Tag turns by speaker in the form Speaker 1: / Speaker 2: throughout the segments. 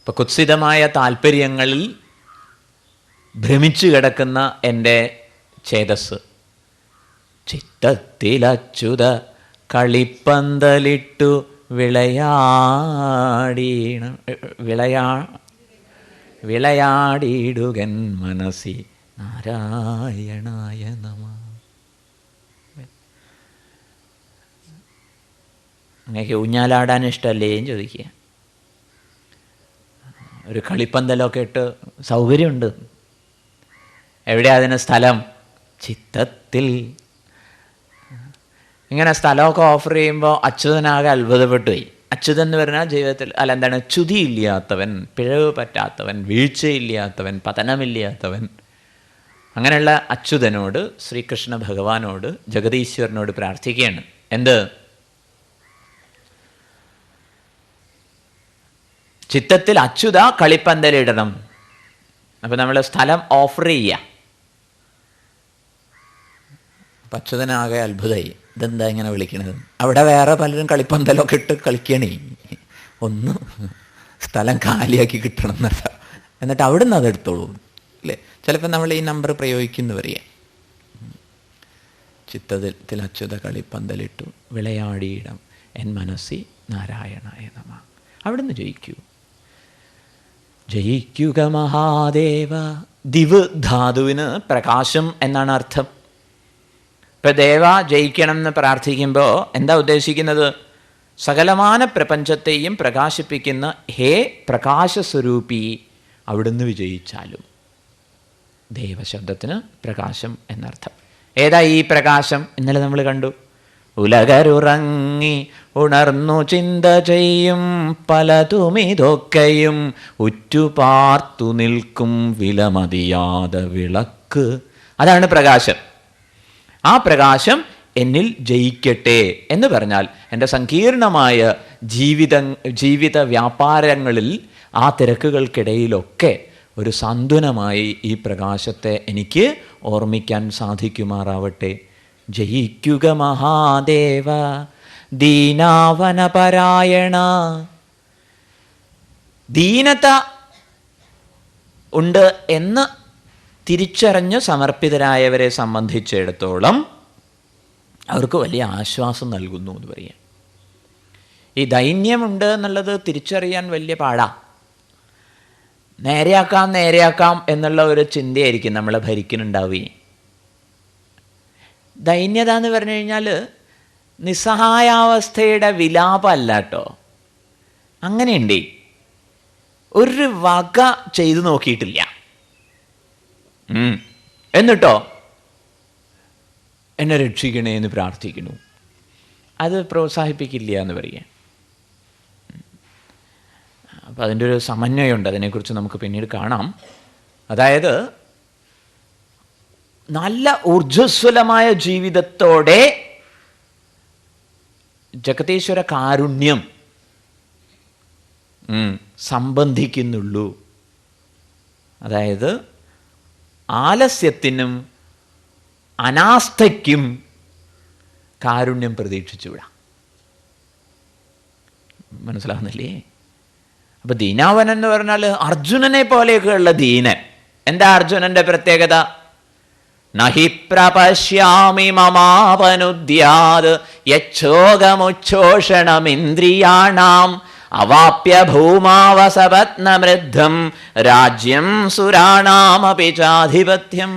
Speaker 1: ഇപ്പം കുത്സിതമായ താല്പര്യങ്ങളിൽ ഭ്രമിച്ചു കിടക്കുന്ന എൻ്റെ ചേതസ് ചിത്തത്തിലച്യുത കളിപ്പന്തലിട്ടു വിളയാടിയിടുകൻ മനസ്സി നാരായണായ നമഃ. അങ്ങനെയൊക്കെ ഊഞ്ഞാലാടാൻ ഇഷ്ടമല്ലേ എന്ന് ചോദിക്കുക. ഒരു കളിപ്പന്തലൊക്കെ ഇട്ട് സൗകര്യമുണ്ട്. എവിടെയാ അതിന് സ്ഥലം? ചിത്തത്തിൽ. ഇങ്ങനെ സ്ഥലമൊക്കെ ഓഫർ ചെയ്യുമ്പോൾ അച്യുതനാകെ അത്ഭുതപ്പെട്ടു പോയി. അച്യുതൻ എന്ന് പറഞ്ഞാൽ ജീവിതത്തിൽ എന്താണ്? ച്യുതിയില്ലാത്തവൻ, പിഴവ് പറ്റാത്തവൻ, വീഴ്ചയില്ലാത്തവൻ, പതനമില്ലാത്തവൻ. അങ്ങനെയുള്ള അച്യുതനോട് ശ്രീകൃഷ്ണ ഭഗവാനോട് ജഗതീശ്വരനോട് പ്രാർത്ഥിക്കുകയാണ്. എന്ത്? ചിത്തത്തിൽ അച്യുത കളിപ്പന്തലിടണം. അപ്പം നമ്മൾ സ്ഥലം ഓഫർ ചെയ്യുക. അപ്പം അച്യുതനാകെ അത്ഭുതമായി. ഇതെന്താ ഇങ്ങനെ വിളിക്കണത്? അവിടെ വേറെ പലരും കളിപ്പന്തലൊക്കെ ഇട്ട് കളിക്കണേ. ഒന്ന് സ്ഥലം കാലിയാക്കി കിട്ടണം എന്നല്ല. എന്നിട്ട് അവിടെ നിന്ന് അതെടുത്തോളൂ അല്ലേ? ചിലപ്പോൾ നമ്മൾ ഈ നമ്പർ പ്രയോഗിക്കുന്നു പറയാം. ചിത്തത്തിൽ അച്യുത കളിപ്പന്തലിട്ടു വിളയാടിയിടം എൻ മനസ്സി നാരായണായ നമഃ. അവിടുന്ന് ജയിക്കൂ. ജയിക്കുക മഹാദേവ. ദിവ് ധാതുവിന് പ്രകാശം എന്നാണ് അർത്ഥം. ഇപ്പം ദേവ ജയിക്കണം എന്ന് പ്രാർത്ഥിക്കുമ്പോൾ എന്താ ഉദ്ദേശിക്കുന്നത്? സകലമാന പ്രപഞ്ചത്തെയും പ്രകാശിപ്പിക്കുന്ന ഹേ പ്രകാശസ്വരൂപി, അവിടുന്ന് വിജയിച്ചാലും. ദേവശബ്ദത്തിന് പ്രകാശം എന്നർത്ഥം. ഏതാ ഈ പ്രകാശം? ഇന്നലെ നമ്മൾ കണ്ടു. ഉലകരുറങ്ങി ഉണർന്നു ചിന്ത ചെയ്യും പലതുമിതൊക്കെയും ഉറ്റുപാർത്തു നിൽക്കും വിലമതിയാത വിളക്ക്. അതാണ് പ്രകാശം. ആ പ്രകാശം എന്നിൽ ജയിക്കട്ടെ എന്ന് പറഞ്ഞാൽ എൻ്റെ സങ്കീർണമായ ജീവിത വ്യാപാരങ്ങളിൽ, ആ തിരക്കുകൾക്കിടയിലൊക്കെ ഒരു സാന്ത്വനമായി ഈ പ്രകാശത്തെ എനിക്ക് ഓർമ്മിക്കാൻ സാധിക്കുമാറാവട്ടെ. ജയിക്കുക മഹാദേവ ദീനാവനപരായണ. ദീനത ഉണ്ട് എന്ന് തിരിച്ചറിഞ്ഞ് സമർപ്പിതരായവരെ സംബന്ധിച്ചിടത്തോളം അവർക്ക് വലിയ ആശ്വാസം നൽകുന്നു എന്ന് പറയാം. ഈ ദൈന്യമുണ്ട് എന്നുള്ളത് തിരിച്ചറിയാൻ വലിയ പാടാ. നേരെയാക്കാം എന്നുള്ള ഒരു ചിന്തയായിരിക്കും നമ്മളെ ഭരിക്കുന്നുണ്ടാവുകയും. ദൈന്യത എന്ന് പറഞ്ഞു കഴിഞ്ഞാൽ നിസ്സഹായാവസ്ഥയുടെ വിലാപമല്ല കേട്ടോ. അങ്ങനെയുണ്ട്. ഒരു വക ചെയ്തു നോക്കിയിട്ടില്ല, എന്നിട്ടോ എന്നെ രക്ഷിക്കണേ എന്ന് പ്രാർത്ഥിക്കുന്നു. അത് പ്രോത്സാഹിപ്പിക്കില്ല എന്ന് പറയാം. അപ്പം അതിൻ്റെ ഒരു സമന്വയമുണ്ട്. അതിനെക്കുറിച്ച് നമുക്ക് പിന്നീട് കാണാം. അതായത് നല്ല ഊർജ്ജസ്വലമായ ജീവിതത്തോടെ ജഗതീശ്വര കാരുണ്യം സംബന്ധിക്കുന്നുള്ളൂ. അതായത് ആലസ്യത്തിനും അനാസ്ഥയ്ക്കും കാരുണ്യം പ്രതീക്ഷിച്ചുവിടാം. മനസ്സിലാവുന്നില്ലേ? അപ്പം ദീനാവനൻ എന്ന് പറഞ്ഞാൽ അർജുനനെ പോലെയൊക്കെയുള്ള ദീനൻ. എന്താ അർജുനൻ്റെ പ്രത്യേകത? നഹി പ്രപശ്യാമി മമാപനുദ്യാത് യച്ഛോകമുച്ഛോഷണമിന്ദ്രിയാണാം അവാപ്യ ഭൂമാവസപത്നമൃദ്ധം രാജ്യം സുരാണാമപി ചാധിപത്യം.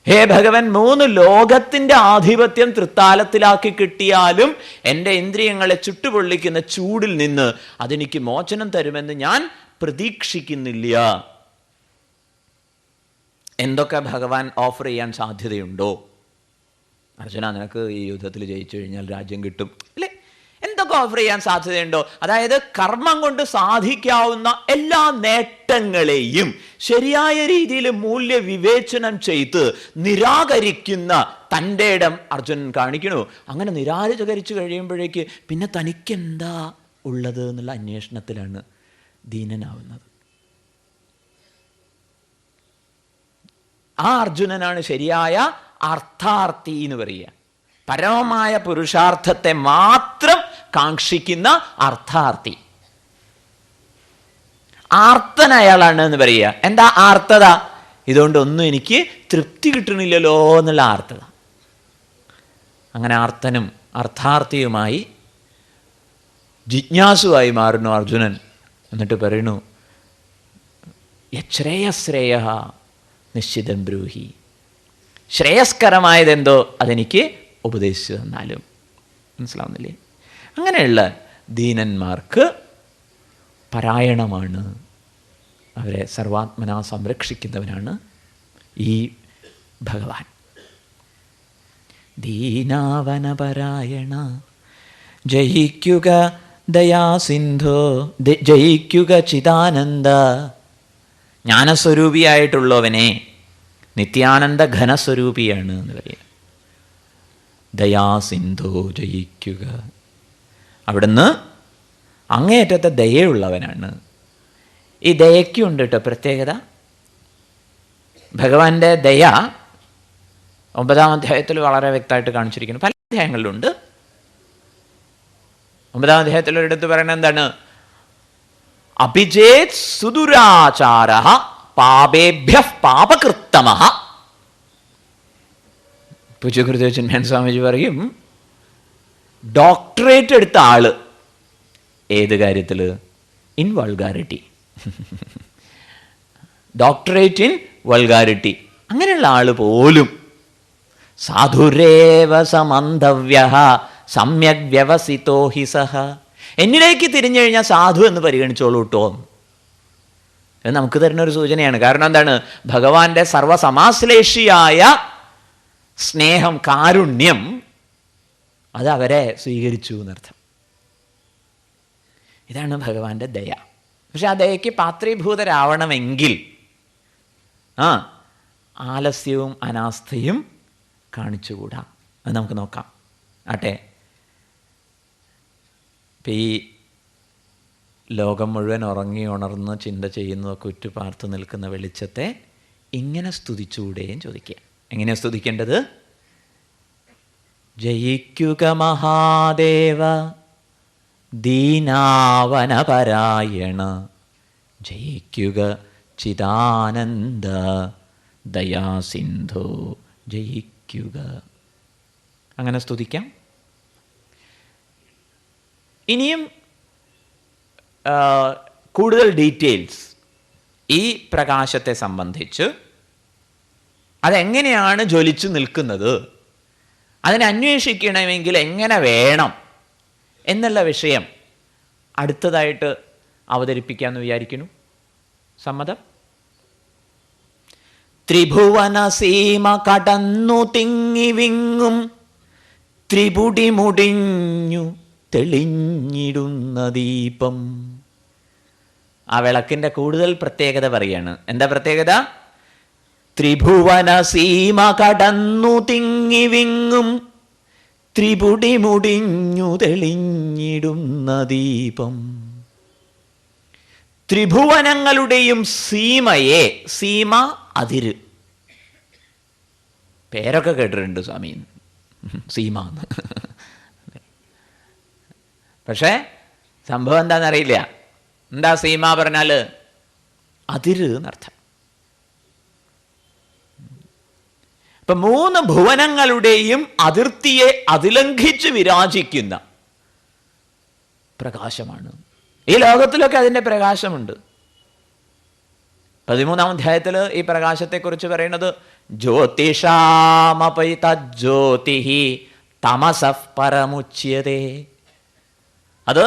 Speaker 1: ഹേ ഭഗവൻ, 3 ലോകത്തിൻ്റെ ആധിപത്യം തൃത്താലത്തിലാക്കി കിട്ടിയാലും എൻ്റെ ഇന്ദ്രിയങ്ങളെ ചുട്ടുപൊള്ളിക്കുന്ന ചൂടിൽ നിന്ന് അതെനിക്ക് മോചനം തരുമെന്ന് ഞാൻ പ്രതീക്ഷിക്കുന്നില്ല. എന്തൊക്കെ ഭഗവാൻ ഓഫർ ചെയ്യാൻ സാധ്യതയുണ്ടോ? അർജുന, നിനക്ക് ഈ യുദ്ധത്തിൽ ജയിച്ചു കഴിഞ്ഞാൽ രാജ്യം കിട്ടും അല്ലേ? എന്തൊക്കെ ഓഫർ ചെയ്യാൻ സാധ്യതയുണ്ടോ? അതായത് കർമ്മം കൊണ്ട് സാധിക്കാവുന്ന എല്ലാ നേട്ടങ്ങളെയും ശരിയായ രീതിയിൽ മൂല്യവിവേചനം ചെയ്ത് നിരാകരിക്കുന്ന തൻ്റെ ഇടം അർജുനൻ കാണിക്കണു. അങ്ങനെ നിരാകരിച്ചു കഴിയുമ്പോഴേക്ക് പിന്നെ തനിക്കെന്താ ഉള്ളത് എന്നുള്ള അന്വേഷണത്തിലാണ് ദീനനാവുന്നത്. ആ അർജുനനാണ് ശരിയായ അർത്ഥാർത്ഥി എന്ന് പറയുക. പരമമായ പുരുഷാർത്ഥത്തെ മാത്രം കാക്ഷിക്കുന്ന അർത്ഥാർത്ഥി. ആർത്തനയാളാണ് എന്ന് പറയുക. എന്താ ആർത്തത? ഇതുകൊണ്ടൊന്നും എനിക്ക് തൃപ്തി കിട്ടണില്ലല്ലോ എന്നുള്ള ആർത്തത. അങ്ങനെ ആർത്തനും അർത്ഥാർത്ഥിയുമായി ജിജ്ഞാസുവായി മാറുന്നു അർജുനൻ. എന്നിട്ട് പറയുന്നു, യശ്രേയശ്രേയ നിശ്ചിതം ബ്രൂഹി. ശ്രേയസ്കരമായതെന്തോ അതെനിക്ക് ഉപദേശിച്ചു തന്നാലും. മനസ്സിലാവുന്നില്ലേ? അങ്ങനെയുള്ള ദീനന്മാർക്ക് പരായണമാണ്, അവരെ സർവാത്മനാ സംരക്ഷിക്കുന്നവനാണ് ഈ ഭഗവാൻ. ദീനാവനപരായണ ജയിക്കുക ദയാസിന്ധോ, ജയിക്കുക ചിദാനന്ദ. ജ്ഞാനസ്വരൂപിയായിട്ടുള്ളവനെ, നിത്യാനന്ദ ഘനസ്വരൂപിയാണ് എന്ന് പറയുക. ദയാസിന്ധോ ജയിക്കുക. അവിടുന്ന് അങ്ങേയറ്റത്തെ ദയയുള്ളവനാണ്. ഈ ദയയ്ക്കുണ്ട് കേട്ടോ പ്രത്യേകത. ഭഗവാന്റെ ദയ 9-ാം അധ്യായത്തിൽ വളരെ വ്യക്തമായിട്ട് കാണിച്ചിരിക്കുന്നു. പല അധ്യായങ്ങളിലുണ്ട്. 9-ാം അധ്യായത്തിൽ ഒരിടത്ത് പറയുന്നത് എന്താണ്? അഭിജേത് സുദുരാചാര പാപേഭ്യ പാപകൃത്തമ. പൂജ്യഗുരുദേവൻ സ്വാമിജി പറയും, ഡോക്ടറേറ്റ് എടുത്ത ആള് ഏത് കാര്യത്തിൽ? In vulgarity. Doctorate in vulgarity. അങ്ങനെയുള്ള ആള് പോലും സാധുരേവ സമന്തവ്യ സമ്യക് വ്യവസിതോ ഹി സഹ. എന്നിലേക്ക് തിരിഞ്ഞു കഴിഞ്ഞാൽ സാധു എന്ന് പരിഗണിച്ചോളൂ കേട്ടോ. ഇത് നമുക്ക് തരുന്നൊരു സൂചനയാണ്. കാരണം എന്താണ്? ഭഗവാന്റെ സർവസമാശ്ലേഷിയായ സ്നേഹം, കാരുണ്യം, അത് അവരെ സ്വീകരിച്ചു എന്നർത്ഥം. ഇതാണ് ഭഗവാന്റെ ദയ. പക്ഷെ ആ ദയയ്ക്ക് പാത്രീഭൂതരാവണമെങ്കിൽ ആലസ്യവും അനാസ്ഥയും കാണിച്ചുകൂടാ. അത് നമുക്ക് നോക്കാം. ആട്ടെ, ഇപ്പം ഈ ലോകം മുഴുവൻ ഉറങ്ങി ഉണർന്ന് ചിന്ത ചെയ്യുന്നതൊക്കെ ഉറ്റുപാർത്ത് നിൽക്കുന്ന വെളിച്ചത്തെ ഇങ്ങനെ സ്തുതിച്ചുകൂടെയും ചോദിക്കുക. എങ്ങനെയാണ് സ്തുതിക്കേണ്ടത്? ജയിക്കുക മഹാദേവ ദീനാവനപരായണ, ജയിക്കുക ചിദാനന്ദ ദയാസിന്ധോ ജയിക്കുക. അങ്ങനെ സ്തുതിക്കാം. ഇനിയും കൂടുതൽ ഡീറ്റെയിൽസ് ഈ പ്രകാശത്തെ സംബന്ധിച്ച്, അതെങ്ങനെയാണ് ജ്വലിച്ചു നിൽക്കുന്നത്, അതിനെ അന്വേഷിക്കണമെങ്കിൽ എങ്ങനെ വേണം എന്നുള്ള വിഷയം അടുത്തതായിട്ട് അവതരിപ്പിക്കാമെന്ന് വിചാരിക്കുന്നു. സമ്മതം? ത്രിഭുവന സീമ കടന്നു തിങ്ങി വിങ്ങും ത്രിപുടി മുടിഞ്ഞു തെളിഞ്ഞിടുന്ന ദീപം. ആ വിളക്കിൻ്റെ കൂടുതൽ പ്രത്യേകത പറയാണ്. എന്താ പ്രത്യേകത? ത്രിഭുവന സീമ കടന്നു തിങ്ങി വിങ്ങും ത്രിപുടി മുടിഞ്ഞു തെളിഞ്ഞിടുന്ന ദീപം. ത്രിഭുവനങ്ങളുടെയും സീമയെ, സീമ അതിര്, പേരൊക്കെ കേട്ടിട്ടുണ്ട് സ്വാമി, സീമ എന്ന്. പക്ഷേ സംഭവം എന്താണെന്നറിയില്ല. എന്താ സീമ പറഞ്ഞാൽ? അതിര് എന്നർത്ഥം. ഇപ്പം 3 ഭുവനങ്ങളുടെയും അതിർത്തിയെ അതിലംഘിച്ച് വിരാജിക്കുന്ന പ്രകാശമാണ്. ഈ ലോകത്തിലൊക്കെ അതിൻ്റെ പ്രകാശമുണ്ട്. 13-ാം അധ്യായത്തിൽ ഈ പ്രകാശത്തെക്കുറിച്ച് പറയുന്നത് ജ്യോതിഷാമപി തജ്ജ്യോതിഹി തമസഃ പരമുച്യതേ. അത്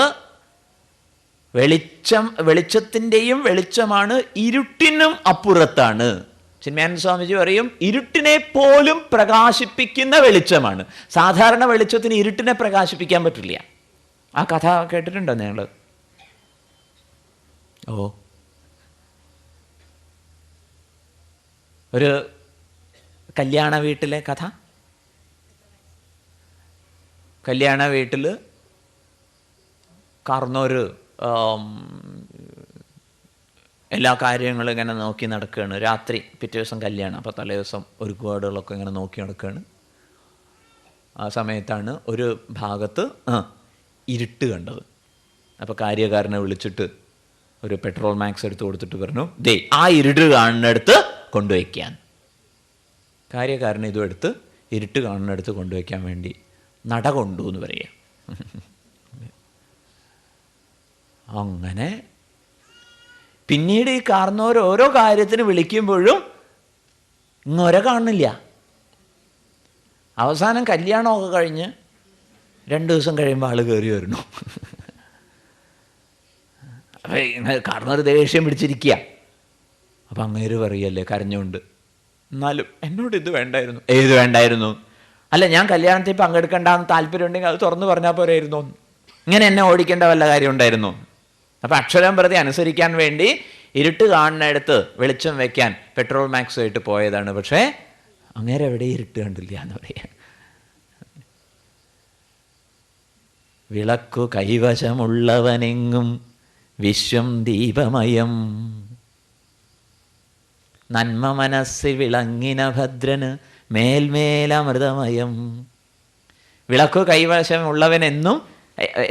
Speaker 1: വെളിച്ചത്തിൻ്റെയും വെളിച്ചമാണ്, ഇരുട്ടിനും അപ്പുറത്താണ്. ചിന്മയാനന്ദ സ്വാമിജി പറയും, ഇരുട്ടിനെ പോലും പ്രകാശിപ്പിക്കുന്ന വെളിച്ചമാണ്. സാധാരണ വെളിച്ചത്തിന് ഇരുട്ടിനെ പ്രകാശിപ്പിക്കാൻ പറ്റില്ല. ആ കഥ കേട്ടിട്ടുണ്ടോ നിങ്ങൾ? ഒരു കല്യാണ വീട്ടിലെ കഥ. കല്യാണ വീട്ടിൽ കാർന്നോര് എല്ലാ കാര്യങ്ങളും ഇങ്ങനെ നോക്കി നടക്കുകയാണ്. രാത്രി പിറ്റേ ദിവസം കല്യാണം. അപ്പോൾ തലേ ദിവസം ഒരുപാടുകളൊക്കെ ഇങ്ങനെ നോക്കി നടക്കുകയാണ്. ആ സമയത്താണ് ഒരു ഭാഗത്ത് ഇരുട്ട് കണ്ടത്. അപ്പോൾ കാര്യകാരനെ വിളിച്ചിട്ട് ഒരു പെട്രോൾ മാക്സ് എടുത്ത് കൊടുത്തിട്ട് പറഞ്ഞു, ദേ ആ ഇരുട്ട് കാണുന്നിടത്ത് കൊണ്ടുവയ്ക്കാൻ. കാര്യക്കാരൻ ഇതും എടുത്ത് ഇരുട്ട് കാണുന്നിടത്ത് കൊണ്ടുവയ്ക്കാൻ വേണ്ടി നട കൊണ്ടു എന്ന് പറയുക. അങ്ങനെ പിന്നീട് ഈ കാരണവർ ഓരോ കാര്യത്തിന് വിളിക്കുമ്പോഴും ഇങ്ങോരെ കാണുന്നില്ല. അവസാനം കല്യാണമൊക്കെ കഴിഞ്ഞ് 2 ദിവസം കഴിയുമ്പോൾ ആൾ കയറി വരുന്നു. അപ്പം കാരണവർ ദേഷ്യം പിടിച്ചിരിക്കുക. അപ്പം അങ്ങേര് പറയല്ലേ കരഞ്ഞുകൊണ്ട്, എന്നാലും എന്നോട് ഇത് വേണ്ടായിരുന്നു. ഏത് വേണ്ടായിരുന്നു? അല്ല, ഞാൻ കല്യാണത്തിൽ പങ്കെടുക്കേണ്ടെന്ന് താല്പര്യമുണ്ടെങ്കിൽ അത് തുറന്നു പറഞ്ഞാൽ പോരായിരുന്നു. ഇങ്ങനെ എന്നെ ഓടിക്കേണ്ട വല്ല കാര്യം ഉണ്ടായിരുന്നു? അപ്പം അക്ഷരം പ്രതി അനുസരിക്കാൻ വേണ്ടി ഇരുട്ട് കാണുന്നിടത്ത് വെളിച്ചം വെക്കാൻ പെട്രോൾ മാക്സുമായിട്ട് പോയതാണ്. പക്ഷേ അങ്ങേരെ എവിടെ ഇരുട്ട് കണ്ടില്ല എന്ന് പറയാം. വിളക്കു കൈവശമുള്ളവനെങ്ങും വിശ്വം ദീപമയം, നന്മ മനസ്സിൽ വിളങ്ങിന ഭദ്രന് മേൽമേലമൃതമയം. വിളക്കു കൈവശമുള്ളവനെന്നും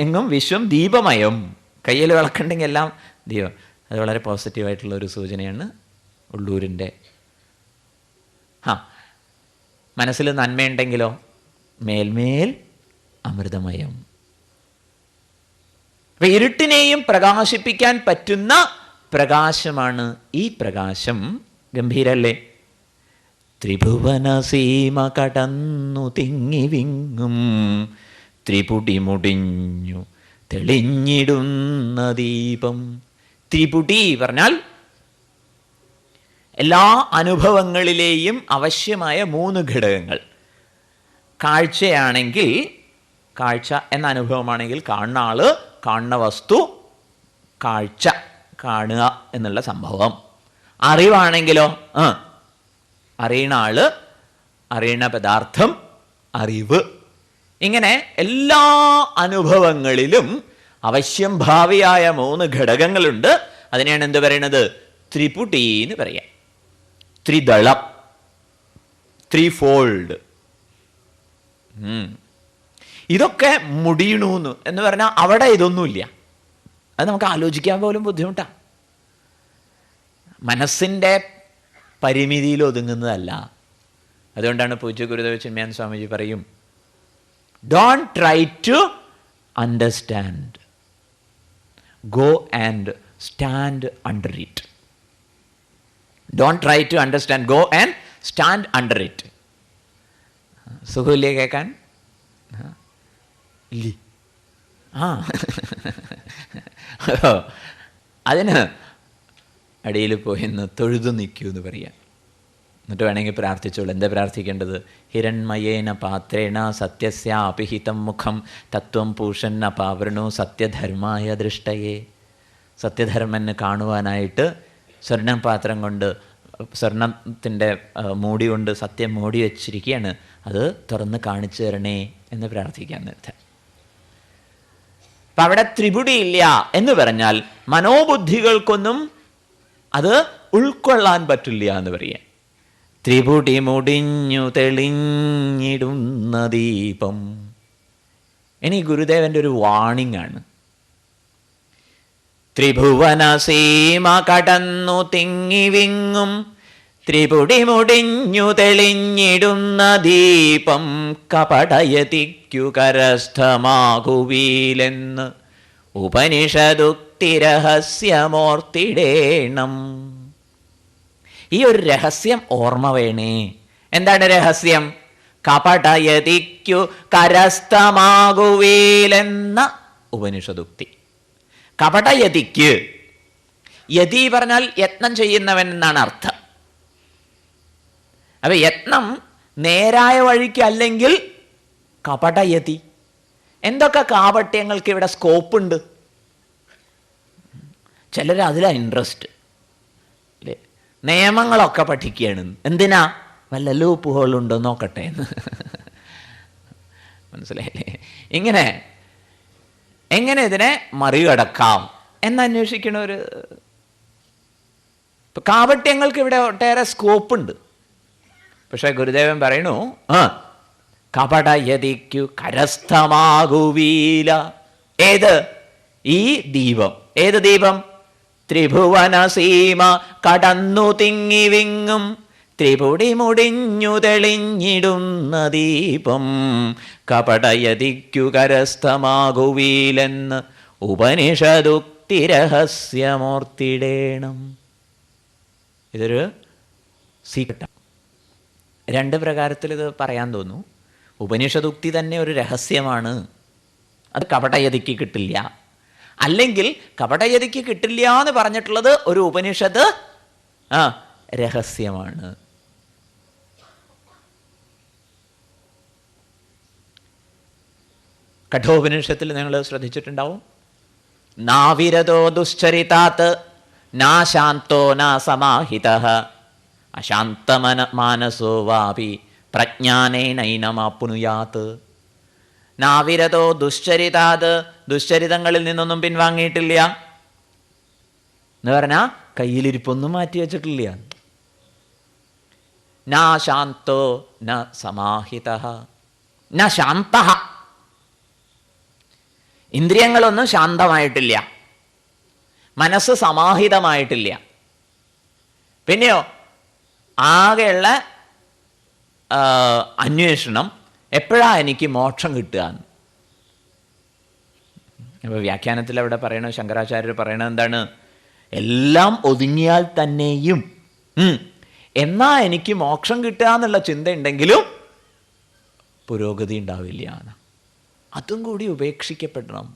Speaker 1: എങ്ങും വിശ്വം ദീപമയം. കയ്യിൽ വിളക്കുണ്ടെങ്കിൽ എല്ലാം ദീപം. അത് വളരെ പോസിറ്റീവായിട്ടുള്ളൊരു സൂചനയാണ് ഉള്ളൂരിൻ്റെ. മനസ്സിൽ നന്മയുണ്ടെങ്കിലോ മേൽമേൽ അമൃതമയം. അപ്പം ഇരുട്ടിനെയും പ്രകാശിപ്പിക്കാൻ പറ്റുന്ന പ്രകാശമാണ് ഈ പ്രകാശം. ഗംഭീരല്ലേ? ത്രിഭുവന സീമ കടന്നു തിങ്ങി വിങ്ങും ത്രിപുടി മുടിഞ്ഞു തെളിഞ്ഞിടുന്ന ദീപം. ത്രിപുടി പറഞ്ഞാൽ എല്ലാ അനുഭവങ്ങളിലെയും ആവശ്യമായ 3 ഘടകങ്ങൾ. കാഴ്ചയാണെങ്കിൽ, കാഴ്ച എന്ന അനുഭവമാണെങ്കിൽ കാണുന്ന ആള്, കാണുന്ന വസ്തു, കാഴ്ച കാണുക എന്നുള്ള സംഭവം. അറിവാണെങ്കിലോ അറിയണ ആള്, അറിയണ പദാർത്ഥം, അറിവ്. ഇങ്ങനെ എല്ലാ അനുഭവങ്ങളിലും അവശ്യം ഭാവിയായ 3 ഘടകങ്ങളുണ്ട്. അതിനെയാണ് എന്ത് പറയണത്? ത്രിപുടി എന്ന് പറയാം. ത്രിദളം, ത്രിഫോൾഡ്. ഇതൊക്കെ മുടിയണു എന്ന് പറഞ്ഞാൽ അവിടെ ഇതൊന്നുമില്ല. അത് നമുക്ക് ആലോചിക്കാൻ പോലും ബുദ്ധിമുട്ടാണ്. മനസ്സിൻ്റെ പരിമിതിയിൽ ഒതുങ്ങുന്നതല്ല. അതുകൊണ്ടാണ് പൂജ്യ ഗുരുദേവ ചിന്മയാനന്ദ സ്വാമിജി പറയും, don't try to understand, go and stand under it. Don't try to understand, go and stand under it. സുഖമില്ലേ കേൾക്കാൻ? ഇല്ലേ? അതിന് അടിയിൽ പോയിന്ന് തൊഴുതു നിൽക്കൂ എന്ന് പറയാം. എന്നിട്ട് വേണമെങ്കിൽ പ്രാർത്ഥിച്ചോളൂ. എന്താ പ്രാർത്ഥിക്കേണ്ടത്? ഹിരൺമയേന പാത്രേണ സത്യസ്യ അപിഹിതം മുഖം തത്വം പൂഷന്ന പാവൃണു സത്യധർമായ ദൃഷ്ടയെ. സത്യധർമ്മന് കാണുവാനായിട്ട് സ്വർണ്ണപാത്രം കൊണ്ട്, സ്വർണത്തിൻ്റെ മൂടി കൊണ്ട് സത്യം മൂടി വച്ചിരിക്കുകയാണ്, അത് തുറന്ന് കാണിച്ചു തരണേ എന്ന് പ്രാർത്ഥിക്കാൻ നേരത്തെ. അപ്പം അവിടെ ത്രിപുടി ഇല്ല എന്ന് പറഞ്ഞാൽ മനോബുദ്ധികൾക്കൊന്നും അത് ഉൾക്കൊള്ളാൻ പറ്റില്ല എന്ന് പറയാം. ത്രിപുടി മുടിഞ്ഞു തെളിഞ്ഞിടുന്ന ദീപം. ഇനി ഗുരുദേവൻ്റെ ഒരു വാണിംഗ് ആണ്. ത്രിഭുവന സീമ കടന്നു തിങ്ങി വിങ്ങും ത്രിപുടി മുടിഞ്ഞു തെളിഞ്ഞിടുന്ന ദീപം കപടയതിക്കു കരസ്ഥമാകുവീലെന്ന് ഉപനിഷദുക്തി രഹസ്യമോർത്തിടേണം. ഈ ഒരു രഹസ്യം ഓർമ്മ വേണേ. എന്താണ് രഹസ്യം? കപടയതിക്കു കരസ്ഥമാകുവീലെന്ന ഉപനിഷദുക്തി. കപടയതിക്ക്, യതി പറഞ്ഞാൽ യത്നം ചെയ്യുന്നവൻ എന്നാണ് അർത്ഥം. അപ്പം യത്നം നേരായ വഴിക്ക് അല്ലെങ്കിൽ കപടയതി. എന്തൊക്കെ കാപട്യങ്ങൾക്ക് ഇവിടെ സ്കോപ്പുണ്ട്? ചിലർ അതിലാണ് ഇൻട്രസ്റ്റ് അല്ലേ? നിയമങ്ങളൊക്കെ പഠിക്കുകയാണ്. എന്തിനാ? വല്ല ലൂപ്പ് ഹോളുണ്ടോ നോക്കട്ടെ എന്ന്. മനസ്സിലായില്ലേ? എങ്ങനെ ഇതിനെ മറികടക്കാം എന്നന്വേഷിക്കണ ഒരു കാപട്യങ്ങൾക്ക് ഇവിടെ ഒട്ടേറെ സ്കോപ്പുണ്ട്. പക്ഷെ ഗുരുദേവൻ പറയണു, കപടയതിക്കു കരസ്ഥമാകുവീല. ഏത്? ഈ ദീപം. ഏത് ദീപം? ത്രിഭുവനസീമ കടന്നു തിങ്ങിവിങ്ങും ത്രിപുടി മുടിഞ്ഞു തെളിഞ്ഞിടുന്ന ദീപം കപടയതിക്കു കരസ്ഥമാകുവീലെന്ന് ഉപനിഷദുക്തി രഹസ്യമോർത്തിടേണം. ഇതൊരു സീക്രട്ടാണ്. രണ്ട് പ്രകാരത്തിൽ ഇത് പറയാൻ തോന്നുന്നു. ഉപനിഷദുക്തി തന്നെ ഒരു രഹസ്യമാണ്, അത് കപടയതിക്ക് കിട്ടില്ല. അല്ലെങ്കിൽ കപടയതിക്ക് കിട്ടില്ല എന്ന് പറഞ്ഞിട്ടുള്ളത് ഒരു ഉപനിഷത്ത് രഹസ്യമാണ്. കഠോപനിഷത്തിൽ നിങ്ങൾ ശ്രദ്ധിച്ചിട്ടുണ്ടാവും, നാവിരതോ ദുശ്ചരിതാത് നാശാന്തോ നാ സമാഹിതഃ അശാന്തമാനസോ വാപി പ്രജ്ഞാനേനൈനമാപ്നുയാത്. നാവിരതോ ദുശ്ചരിതാത്, ദുശ്ചരിതങ്ങളിൽ നിന്നൊന്നും പിൻവാങ്ങിയിട്ടില്ല എന്ന് പറഞ്ഞാൽ കയ്യിലിരിപ്പൊന്നും മാറ്റി വച്ചിട്ടില്ല. നാ ശാന്തോ ന സമാഹിതഃ ന ശാന്തഃ, ഇന്ദ്രിയങ്ങളൊന്നും ശാന്തമായിട്ടില്ല, മനസ്സ് സമാഹിതമായിട്ടില്ല. പിന്നെയോ ആകെയുള്ള അന്വേഷണം എപ്പോഴാ എനിക്ക് മോക്ഷം കിട്ടുക. അപ്പോൾ വ്യാഖ്യാനത്തിൽ അവിടെ പറയണ ശങ്കരാചാര്യർ പറയണത് എന്താണ്? എല്ലാം ഒതുങ്ങിയാൽ തന്നെയും എന്നാ എനിക്ക് മോക്ഷം കിട്ടുക എന്നുള്ള ചിന്ത ഉണ്ടെങ്കിലും പുരോഗതി ഉണ്ടാവില്ല. അതും കൂടി ഉപേക്ഷിക്കപ്പെടണം.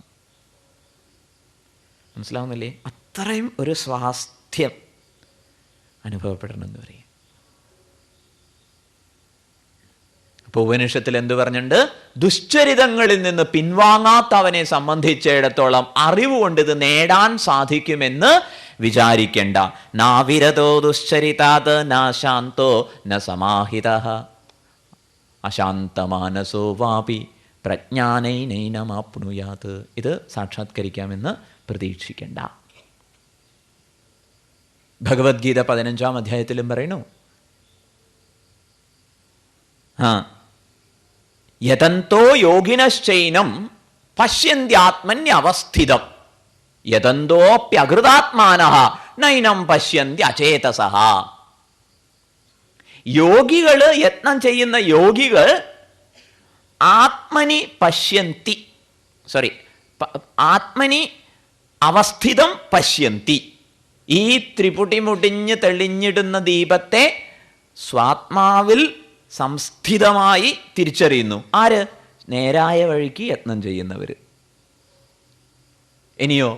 Speaker 1: മനസ്സിലാവുന്നില്ലേ? അത്രയും ഒരു സ്വാസ്ഥ്യം അനുഭവപ്പെടണം എന്ന് പറയും. അപ്പോൾ ഉപനിഷത്തിൽ എന്തു പറഞ്ഞിട്ടുണ്ട്? ദുശ്ചരിതങ്ങളിൽ നിന്ന് പിൻവാങ്ങാത്തവനെ സംബന്ധിച്ചിടത്തോളം അറിവ് കൊണ്ട് ഇത് നേടാൻ സാധിക്കുമെന്ന് വിചാരിക്കേണ്ട. നാവിരതോ ദുശ്ചരിതാത് നാശാന്തോ ന സമാഹിതഃ അശാന്തമാനസോ വാപി പ്രജ്ഞാനൈനൈനമാപ്നുയാത്. ഇത് സാക്ഷാത്കരിക്കാമെന്ന് പ്രതീക്ഷിക്കേണ്ട. ഭഗവത്ഗീത 15-ാം അധ്യായത്തിലും പറയുന്നു, യതന്തോ യോഗിനശ്ചൈനം പശ്യന്ത്യാത്മന്യവസ്ഥിതം യതന്തോപ്യകൃതാത്മാനഃ നൈനം പശ്യന്ത്യചേതസഃ. യോഗികൾ, യത്നം ചെയ്യുന്ന യോഗികൾ ആത്മനി പശ്യന്തി, ആത്മനി അവസ്ഥിതം പശ്യന്തി. ഈ ത്രിപുടി മുടിഞ്ഞ് തെളിഞ്ഞിടുന്ന ദീപത്തെ സ്വാത്മാവിൽ സംസ്ഥിതമായി തിരിച്ചറിയുന്നു. ആര്? നേരായ വഴിക്ക് യത്നം ചെയ്യുന്നവർ. ഇനിയോ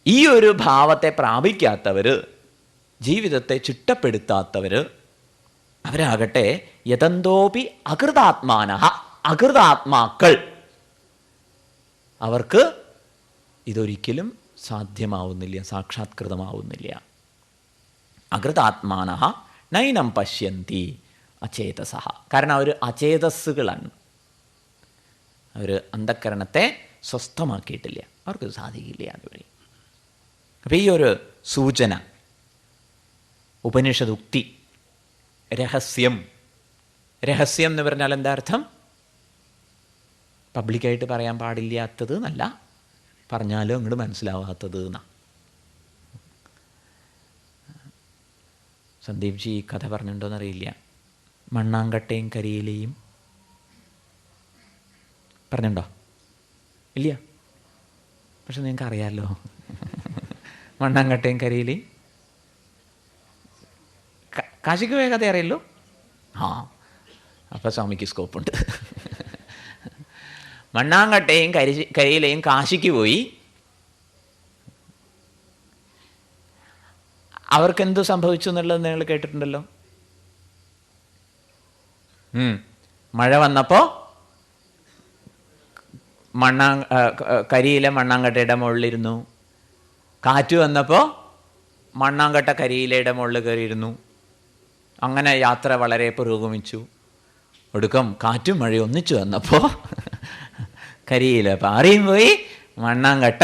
Speaker 1: ഈ ഒരു ഭാവത്തെ പ്രാപിക്കാത്തവർ, ജീവിതത്തെ ചിട്ടപ്പെടുത്താത്തവർ, അവരാകട്ടെ യതന്തോപി അകൃതാത്മാനഃ, അകൃതാത്മാക്കൾ, അവർക്ക് ഇതൊരിക്കലും സാധ്യമാവുന്നില്ല, സാക്ഷാത്കൃതമാവുന്നില്ല. അകൃതാത്മാനഃ നൈനം പശ്യന്തി അചേതസഃ. കാരണം അവർ അചേതസ്സുകളാണ്, അവർ അന്ധക്കരണത്തെ സ്വസ്ഥമാക്കിയിട്ടില്ല, അവർക്ക് സാധിക്കില്ല എന്ന് പറയും. അപ്പം ഈ ഒരു സൂചന, ഉപനിഷദുക്തി, രഹസ്യം. രഹസ്യം എന്ന് പറഞ്ഞാൽ എന്താ അർത്ഥം? പബ്ലിക്കായിട്ട് പറയാൻ പാടില്ലാത്തത് എന്നല്ല, പറഞ്ഞാലും അങ്ങോട്ട് മനസ്സിലാവാത്തത് എന്നാ. സന്ദീപ് ജി ഈ കഥ പറഞ്ഞിട്ടുണ്ടോയെന്നറിയില്ല. മണ്ണാങ്കട്ടയും കരിയിലയും പറഞ്ഞിട്ടുണ്ടോ? ഇല്ല. പക്ഷെ നിങ്ങൾക്ക് അറിയാമല്ലോ, മണ്ണാങ്കട്ടയും കരിയിലയും. കാശിക്ക് പോയ കഥ അറിയല്ലോ. അപ്പം സ്വാമിക്ക് സ്കോപ്പുണ്ട്. മണ്ണാങ്കട്ടയും കരിയിലയും കാശിക്ക് പോയി. അവർക്കെന്തു സംഭവിച്ചു എന്നുള്ളത് നിങ്ങൾ കേട്ടിട്ടുണ്ടല്ലോ. മഴ വന്നപ്പോൾ കരിയില മണ്ണാങ്കട്ടയുടെ മുകളിലിരുന്നു. കാറ്റ് വന്നപ്പോൾ മണ്ണാങ്കട്ട കരിയിലയുടെ മുകളിൽ കയറിയിരുന്നു. അങ്ങനെ യാത്ര വളരെ പുരോഗമിച്ചു. ഒടുക്കം കാറ്റും മഴയും ഒന്നിച്ചു വന്നപ്പോൾ കരിയില പാറിയും പോയി, മണ്ണാങ്കട്ട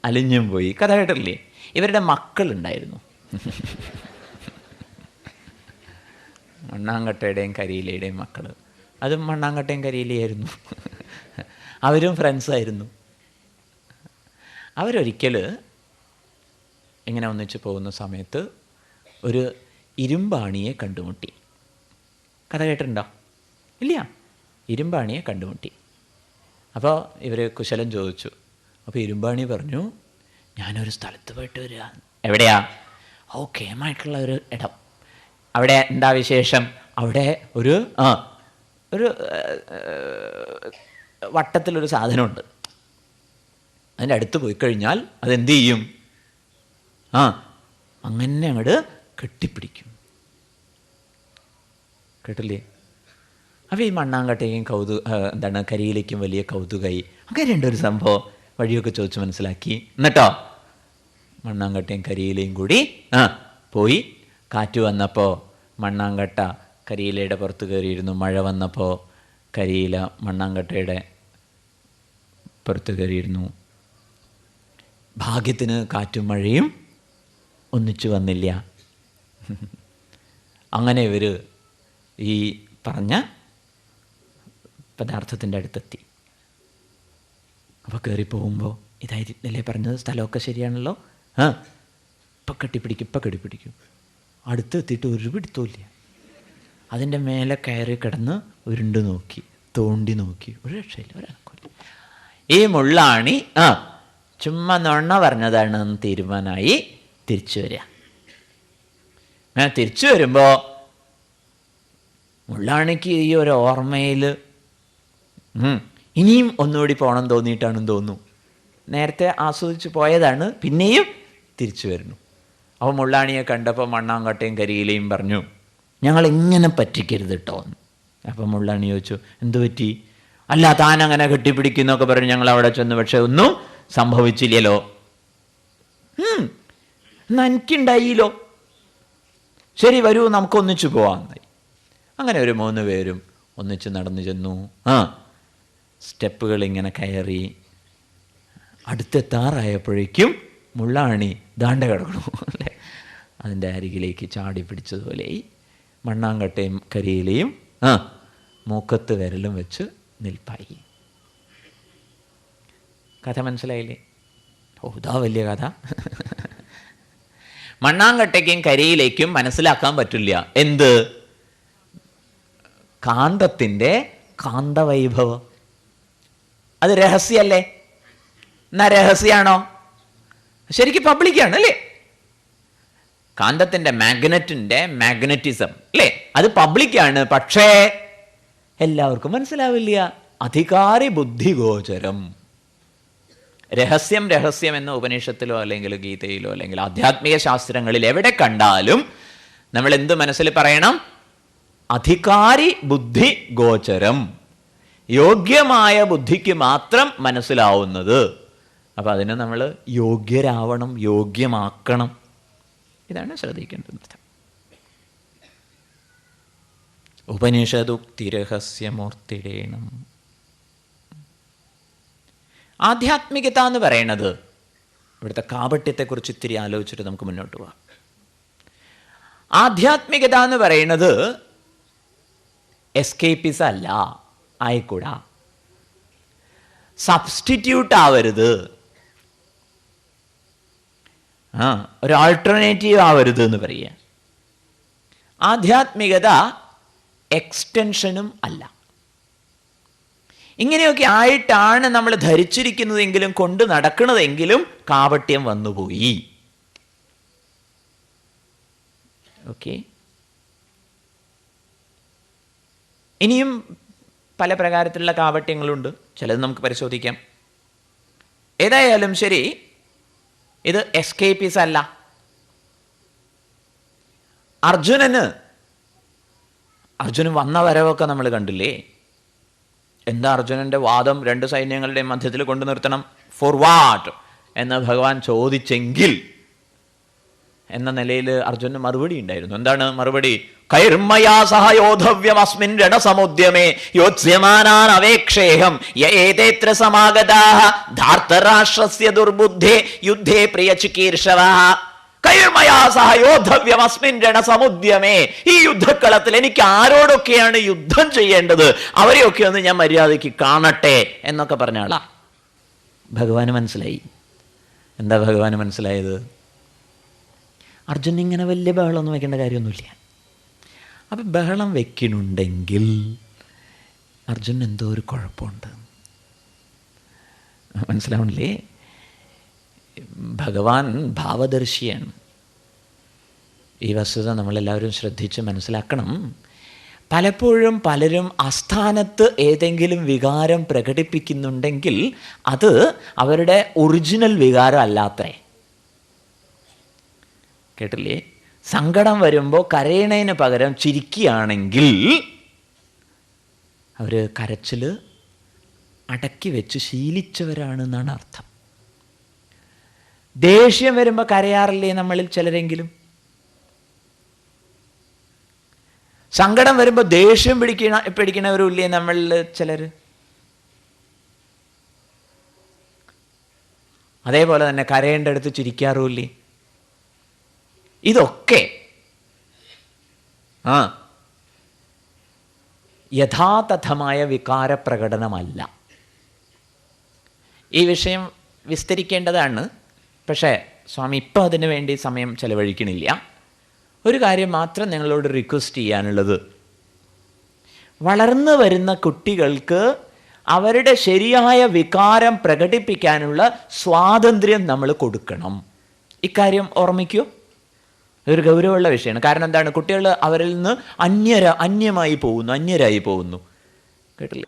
Speaker 1: അലിഞ്ഞും പോയി. കഥ കേട്ടില്ലേ? ഇവരുടെ മക്കളുണ്ടായിരുന്നു, മണ്ണാങ്കട്ടയുടെയും കരിയിലയുടെയും മക്കൾ. അതും മണ്ണാങ്കട്ടയും കരിയിലയായിരുന്നു. അവരും ഫ്രണ്ട്സായിരുന്നു. അവരൊരിക്കൽ ഇങ്ങനെ ഒന്നിച്ച് പോകുന്ന സമയത്ത് ഒരു ഇരുമ്പാണിയെ കണ്ടുമുട്ടി. കഥ കേട്ടിട്ടുണ്ടോ? ഇല്ല. ഇരുമ്പാണിയെ കണ്ടുമുട്ടി. അപ്പോൾ ഇവർ കുശലം ചോദിച്ചു. അപ്പോൾ ഇരുമ്പാണി പറഞ്ഞു, ഞാനൊരു സ്ഥലത്ത് പോയിട്ട് വരിക. എവിടെയാ? കേമായിട്ടുള്ള ഒരു ഇടം. അവിടെ എന്താ വിശേഷം? അവിടെ ഒരു വട്ടത്തിലൊരു സാധനമുണ്ട്. അതിൻ്റെ അടുത്ത് പോയി കഴിഞ്ഞാൽ അതെന്ത് ചെയ്യും? അങ്ങനെ അങ്ങോട്ട് കെട്ടിപ്പിടിക്കും. കേട്ടില്ലേ? അപ്പോൾ ഈ മണ്ണാങ്കട്ടയും കരിയിലേക്കും വലിയ കൗതുകമായി. അങ്ങനെയുണ്ട് ഒരു സംഭവം. വഴിയൊക്കെ ചോദിച്ച് മനസ്സിലാക്കി. എന്നിട്ടോ മണ്ണാങ്കട്ടയും കരിയിലയും കൂടി പോയി. കാറ്റ് വന്നപ്പോൾ മണ്ണാങ്കട്ട കരിയിലയുടെ പുറത്ത് കയറിയിരുന്നു. മഴ വന്നപ്പോൾ കരിയില മണ്ണാങ്കട്ടയുടെ പുറത്ത് കയറിയിരുന്നു. ഭാഗ്യത്തിന് കാറ്റും മഴയും ഒന്നിച്ചു വന്നില്ല. അങ്ങനെ ഇവർ ഈ പറഞ്ഞ പദാർത്ഥത്തിൻ്റെ അടുത്തെത്തി. അപ്പോൾ കയറിപ്പോകുമ്പോൾ ഇതായിരുന്നല്ലേ പറഞ്ഞത്, സ്ഥലമൊക്കെ ശരിയാണല്ലോ, ഇപ്പം കെട്ടിപ്പിടിക്കും. അടുത്തെത്തിയിട്ട് ഒരു പിടുത്തമില്ല. അതിൻ്റെ മേലെ കയറി കിടന്ന് ഉരുണ്ട് നോക്കി, തോണ്ടി നോക്കി, ഒരു രക്ഷയില്ല, ഒരനക്കമില്ല. ഈ മുള്ളാണി ചുമ്മാ നുണ പറഞ്ഞതാണെന്ന് തീരുമാനമായി തിരിച്ചു വരിക. അങ്ങനെ തിരിച്ചു വരുമ്പോൾ മുള്ളാണിക്ക് ഈ ഒരു ഓർമ്മയിൽ ഇനിയും ഒന്നുകൂടി പോകണം തോന്നിയിട്ടാണെന്ന് തോന്നുന്നു. നേരത്തെ ആസ്വദിച്ച് പോയതാണ്, പിന്നെയും തിരിച്ചു വരുന്നു. അപ്പോൾ മുള്ളാണിയെ കണ്ടപ്പോൾ മണ്ണാങ്കട്ടയും കരിയിലയും പറഞ്ഞു, ഞങ്ങളിങ്ങനെ പറ്റിക്കരുത് കേട്ടോ. അപ്പം മുള്ളാണി ചോദിച്ചു, എന്തു പറ്റി? അല്ല, താൻ അങ്ങനെ കെട്ടിപ്പിടിക്കുന്നൊക്കെ പറഞ്ഞു ഞങ്ങൾ അവിടെ ചെന്നു, പക്ഷെ ഒന്നും സംഭവിച്ചില്ലല്ലോ. എന്നാ എനിക്കുണ്ടായില്ലോ. ശരി, വരൂ, നമുക്കൊന്നിച്ചു പോവാമെന്നായി. അങ്ങനെ ഒരു 3 പേരും ഒന്നിച്ച് നടന്നു ചെന്നു. സ്റ്റെപ്പുകൾ ഇങ്ങനെ കയറി അടുത്തെത്താറായപ്പോഴേക്കും മുള്ളാണി ദാണ്ട കിടക്കണു അല്ലേ, അതിൻ്റെ അരികിലേക്ക് ചാടി പിടിച്ചതുപോലെ മണ്ണാങ്കട്ടയും കരിയിലയും മൂക്കത്ത് വിരലും വെച്ച് നിൽപ്പായി. കഥ മനസ്സിലായില്ലേ? ഇതാ വലിയ കഥ. മണ്ണാങ്കട്ടയ്ക്കും കരിയിലേക്കും മനസ്സിലാക്കാൻ പറ്റില്ല എന്ത്? കാന്തത്തിൻ്റെ കാന്തവൈഭവം. അത് രഹസ്യമല്ലേ? എന്നാ രഹസ്യമാണോ? ശരിക്കും പബ്ലിക്കാണ് അല്ലേ? കാന്തത്തിൻ്റെ മാഗ്നറ്റിൻ്റെ മാഗ്നറ്റിസം അല്ലേ, അത് പബ്ലിക്കാണ്. പക്ഷേ എല്ലാവർക്കും മനസ്സിലാവില്ല. അധികാരി ബുദ്ധി ഗോചരം. രഹസ്യം എന്ന ഉപനിഷത്തിലോ അല്ലെങ്കിൽ ഗീതയിലോ അല്ലെങ്കിൽ ആധ്യാത്മിക ശാസ്ത്രങ്ങളിൽ എവിടെ കണ്ടാലും നമ്മൾ എന്ത് മനസ്സിൽ പറയണം? അധികാരി ബുദ്ധി ഗോചരം. യോഗ്യമായ ബുദ്ധിക്ക് മാത്രം മനസ്സിലാവുന്നത്. അപ്പം അതിന് നമ്മൾ യോഗ്യരാവണം, യോഗ്യമാക്കണം. ഇതാണ് ശ്രദ്ധിക്കേണ്ടത്. ഉപനിഷദുക്തിരഹസ്യമൂർത്തിരേണം. ആധ്യാത്മികത എന്ന് പറയുന്നത്, ഇവിടുത്തെ കാപട്യത്തെക്കുറിച്ച് ഇത്തിരി ആലോചിച്ചിട്ട് നമുക്ക് മുന്നോട്ട് പോകാം. ആധ്യാത്മികത എന്ന് പറയുന്നത് എസ്കേപ്പിസം അല്ല, ആയിക്കൂടാ. സബ്സ്റ്റിറ്റ്യൂട്ട് ആവരുത്, ഒരു ആൾട്ടർനേറ്റീവ് ആവരുത് എന്ന് പറയുക. ആധ്യാത്മികത എക്സ്റ്റൻഷനും അല്ല. ഇങ്ങനെയൊക്കെ ആയിട്ടാണ് നമ്മൾ ധരിച്ചിരിക്കുന്നതെങ്കിലും കൊണ്ട് നടക്കുന്നതെങ്കിലും കാപട്യം വന്നുപോയി. ഓക്കെ, ഇനിയും പല പ്രകാരത്തിലുള്ള കാപട്യങ്ങളുണ്ട്. ചിലത് നമുക്ക് പരിശോധിക്കാം. ഏതായാലും ശരി, ഇത് എസ്കേപ്പിസം അല്ല. അർജുനൻ വന്ന വരവൊക്കെ നമ്മൾ കണ്ടില്ലേ? എന്താ അർജുനൻ്റെ വാദം? 2 സൈന്യങ്ങളുടെയും മധ്യത്തിൽ കൊണ്ടു നിർത്തണം. ഫോർ വാട്ട് എന്ന് ഭഗവാൻ ചോദിച്ചെങ്കിൽ എന്ന നിലയിൽ അർജുനന് മറുപടി ഉണ്ടായിരുന്നു. എന്താണ് മറുപടി? കൈർമയാ സഹ യോധവ്യമസ്മിൻ രണസമുദ്യമേ യോത്സ്യമാനാൻ അവേക്ഷേഹം യേതേത്ര സമാഗതാഃ ധാർത്തരാഷ്ട്രസ്യ ദുർബുദ്ധേ യുദ്ധേ പ്രിയചികീർഷവഃ. കൈർമയാ സഹ യോധവ്യമസ്മിൻ രണസമുദ്യമേ. ഈ യുദ്ധക്കളത്തിൽ എനിക്ക് ആരോടൊക്കെയാണ് യുദ്ധം ചെയ്യേണ്ടത് അവരെയൊക്കെ ഒന്ന് ഞാൻ മര്യാദയ്ക്ക് കാണട്ടെ എന്നൊക്കെ പറഞ്ഞ ആളാ. ഭഗവാന് മനസ്സിലായി എന്താ ഭഗവാന് മനസ്സിലായത്? അർജുനൻ ഇങ്ങനെ വലിയ ബഹളമൊന്നും വയ്ക്കേണ്ട കാര്യമൊന്നുമില്ല. അപ്പം ബഹളം വെക്കണുണ്ടെങ്കിൽ അർജുനൻ എന്തോ ഒരു കുഴപ്പമുണ്ട്. മനസ്സിലാവണില്ലേ? ഭഗവാൻ ഭാവദർശിയാണ്. ഈ വസ്തുത നമ്മളെല്ലാവരും ശ്രദ്ധിച്ച് മനസ്സിലാക്കണം. പലപ്പോഴും പലരും അസ്ഥാനത്ത് ഏതെങ്കിലും വികാരം പ്രകടിപ്പിക്കുന്നുണ്ടെങ്കിൽ അത് അവരുടെ ഒറിജിനൽ വികാരം അല്ലാത്രേ. കേട്ടില്ലേ? സങ്കടം വരുമ്പോൾ കരയണതിന് പകരം ചിരിക്കുകയാണെങ്കിൽ അവർ കരച്ചിൽ അടക്കി വെച്ച് ശീലിച്ചവരാണെന്നാണ് അർത്ഥം. ദേഷ്യം വരുമ്പോൾ കരയാറില്ലേ നമ്മളിൽ ചിലരെങ്കിലും? സങ്കടം വരുമ്പോൾ ദേഷ്യം പിടിക്കണവരും ഇല്ലേ നമ്മളിൽ ചിലർ? അതേപോലെ തന്നെ കരയേണ്ടടുത്ത് ചിരിക്കാറുമില്ലേ? ഇതൊക്കെ യഥാതഥമായ വികാരപ്രകടനമല്ല. ഈ വിഷയം വിസ്തരിക്കേണ്ടതാണ്. പക്ഷേ സ്വാമി ഇപ്പം അതിനു വേണ്ടി സമയം ചെലവഴിക്കണില്ല. ഒരു കാര്യം മാത്രം നിങ്ങളോട് റിക്വസ്റ്റ് ചെയ്യാനുള്ളത്, വളർന്നു വരുന്ന കുട്ടികൾക്ക് അവരുടെ ശരിയായ വികാരം പ്രകടിപ്പിക്കാനുള്ള സ്വാതന്ത്ര്യം നമ്മൾ കൊടുക്കണം. ഇക്കാര്യം ഓർമ്മിക്കൂ. ഇതൊരു ഗൗരവമുള്ള വിഷയമാണ്. കാരണം എന്താണ്? കുട്ടികൾ അവരിൽ നിന്ന് അന്യരായി പോകുന്നു. കേട്ടില്ലേ?